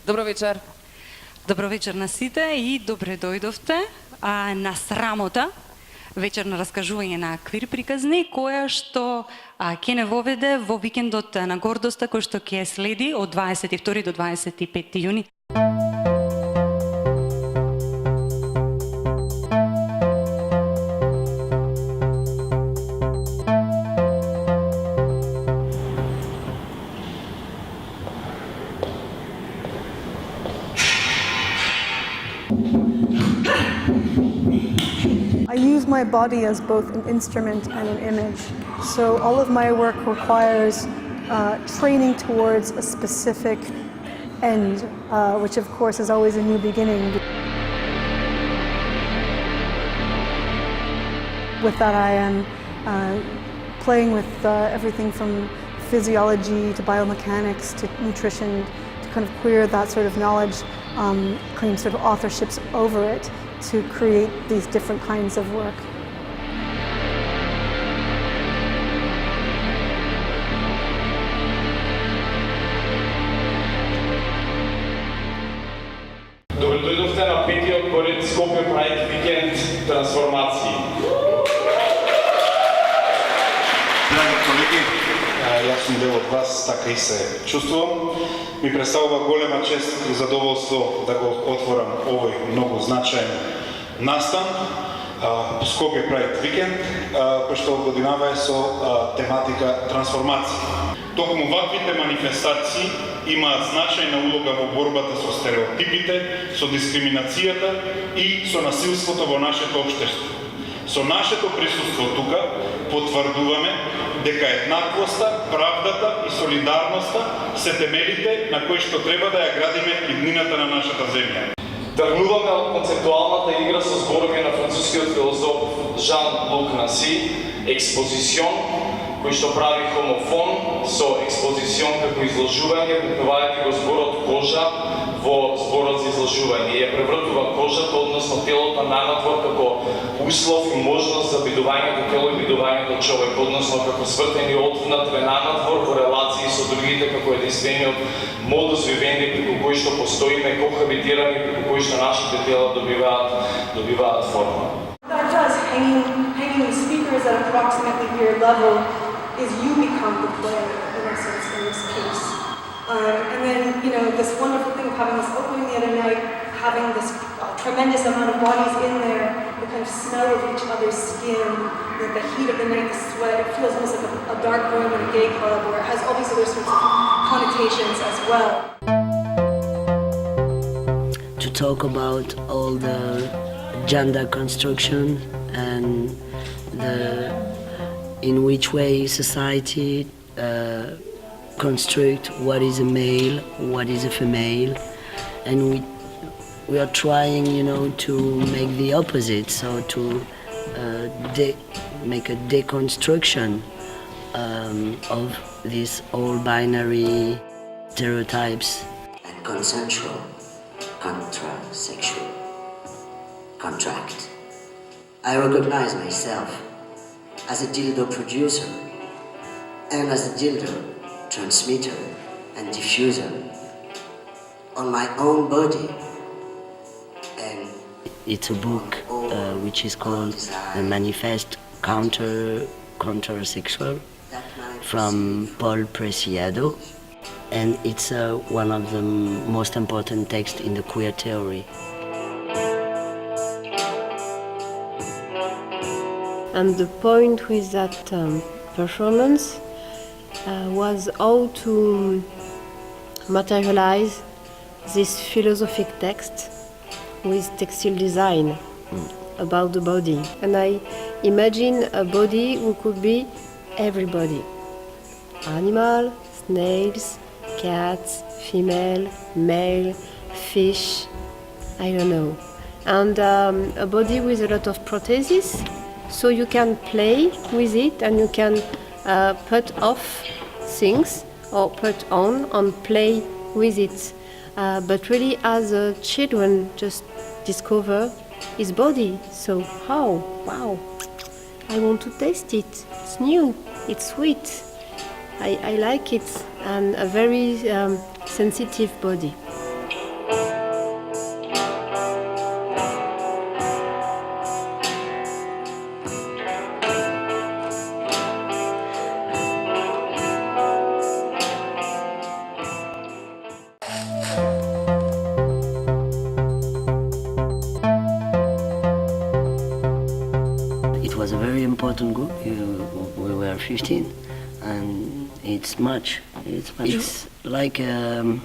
Добро вечер. Добро вечер на сите и добре дојдовте на срамота, вечерно раскажување на квир приказни, која што ќе не воведе во викендот на гордоста, кој што ќе следи од 22 до 25 јуни. I use my body as both an instrument and an image. So all of my work requires training towards a specific end, which of course is always a new beginning. With that I am playing with everything from physiology to biomechanics to nutrition to kind of queer that sort of knowledge, claim sort of authorships over it, to create these different kinds of work. Добре дојдовте на петиот поред Скопје Прајд викенд трансформацији. Драги колеги, јас сум дел од вас, така и се чувствувам. Ми представува голема чест и задоволство да го отворам овој многу значаен настан, Скопје Прајд викенд, кој што годинава е со тематика трансформација. Токму ваквите манифестации имаат значајна улога во борбата со стереотипите, со дискриминацијата и со насилството во нашето општество. Со нашето присуство тука потврдуваме дека еднаквоста, правдата и солидарноста се темелите на кои што треба да ја градиме иднината на нашата земја. Тргнуваме од концептуалната игра со зборови на францускиот филозоф Жан-Лук Наси, експозицион, кој што прави хомофон со експозицион како изложување, вкупувајќи го зборот кожа во зборот за изложување. Ја превртува кожата, односно телото нанадвор како услов и можност за бидувањето тело и бидувањето човек, односно како свртени одвнатре нанадвор во релации со другите, како единствениот модус вивенди преку кој што постоиме кохабитирани, преку кој што нашите тела добиваат форма. That does, hanging speakers at approximately your level is you become the player, in essence, in this case. And then, you know, this wonderful thing of having this opening the other night, having this tremendous amount of bodies in there, the kind of smell of each other's skin, the heat of the night, the sweat, it feels almost like a dark room in a gay club where it has all these other sorts of connotations as well. To talk about all the gender construction and in which way society construct what is a male, what is a female, and we are trying, you know, to make the opposite, so to make a deconstruction of these all binary stereotypes. And consensual contra sexual contract. I recognize myself as a dildo producer and as a dildo transmitter and diffuser on my own body. And it's a book which is called The Manifest Counter-Sexual from Paul Preciado, and it's one of the most important texts in the queer theory. And the point with that performance was how to materialize this philosophic text with textile design about the body. And I imagine a body who could be everybody. Animal, snails, cats, female, male, fish, I don't know. And a body with a lot of prostheses, so you can play with it and you can put off things or put on and play with it. But really, as children just discover his body, so how? Wow, I want to taste it. It's new, it's sweet. I like it, and a very sensitive body. certain group. We were 15, and it's much. It's like a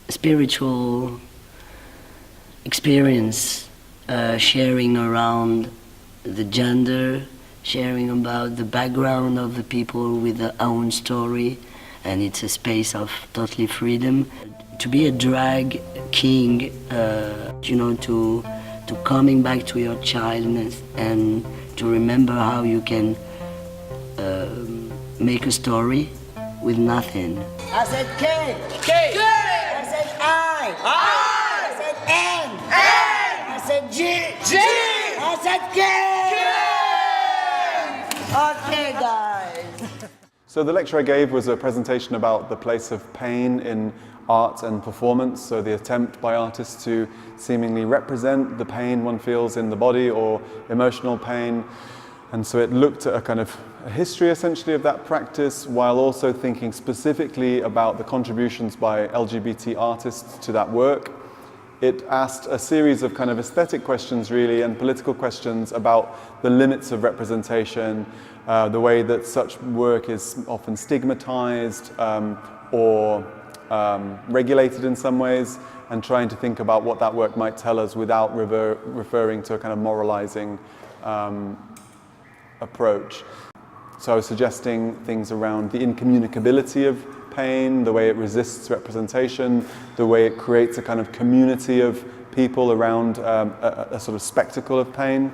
spiritual experience, sharing around the gender, sharing about the background of the people with their own story, and it's a space of totally freedom. To be a drag king, to coming back to your childness and to remember how you can make a story with nothing. I said K. K. I said I. I said N. N. I said G. G. I said K. Okay, guys. So the lecture I gave was a presentation about the place of pain in art and performance, so the attempt by artists to seemingly represent the pain one feels in the body or emotional pain. And so it looked at a kind of a history essentially of that practice, while also thinking specifically about the contributions by LGBT artists to that work. It asked a series of kind of aesthetic questions really and political questions about the limits of representation, the way that such work is often stigmatized or regulated in some ways, and trying to think about what that work might tell us without referring to a kind of moralizing approach. So I was suggesting things around the incommunicability of pain, the way it resists representation, the way it creates a kind of community of people around a sort of spectacle of pain.